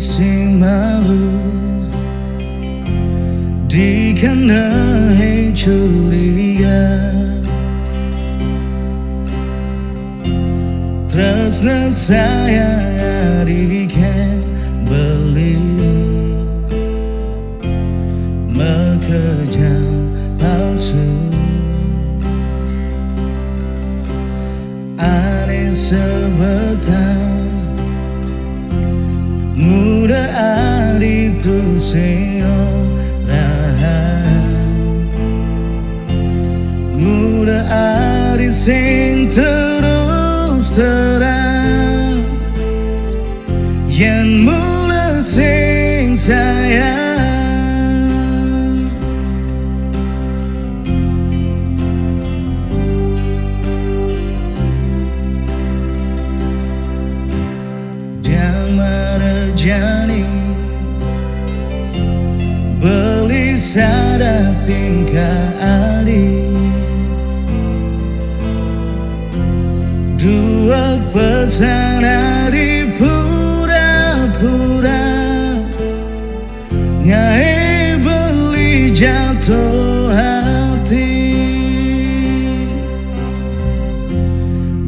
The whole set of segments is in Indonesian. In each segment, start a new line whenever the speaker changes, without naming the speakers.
si malu dikenai curiga, tresna saya dikembali mengejar palsu. Ane sebentar muda ari tu seorang, muda ari sing terus terang, yang mula sing sayang. Jani beli sada tingkah adi, dua pesan adi pura-pura ngai beli jatuh hati.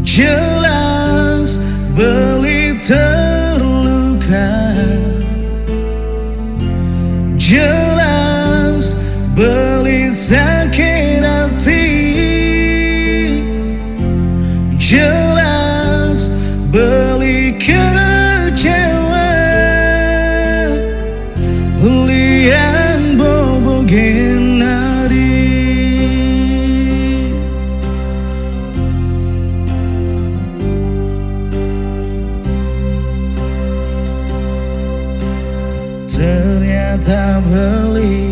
Jelas beli jelas beli sakit hati, jelas beli kecewa, belian bobogen nadi. Ternyata beli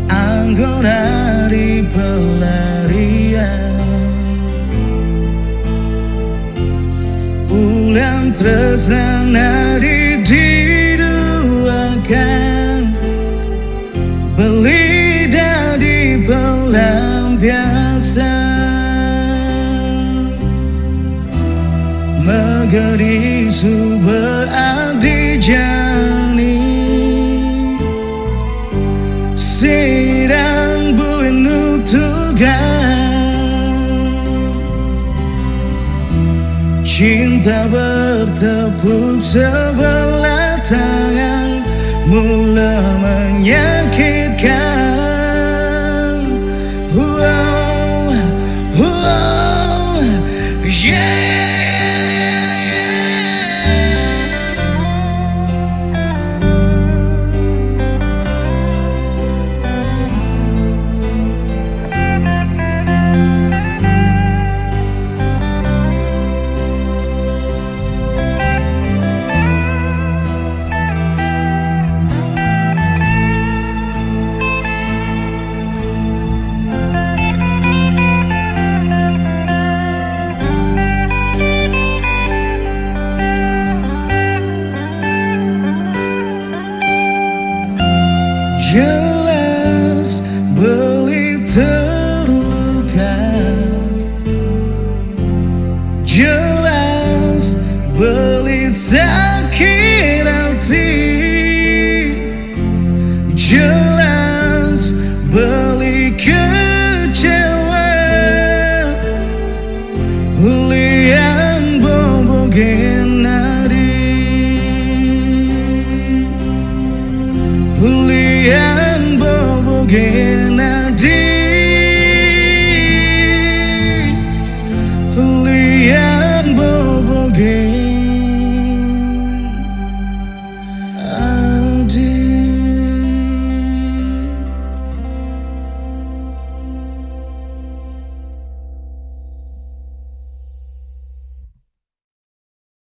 anggota di pelarian, ulang tresna nadi diduakan, beli dari pelampiasan, megeri berarti jani sedang bunuh tugas, cinta bertepuk sebelah tangan mula menyakitkan. Wow, wow, yeah. Jelas beli terluka, jelas beli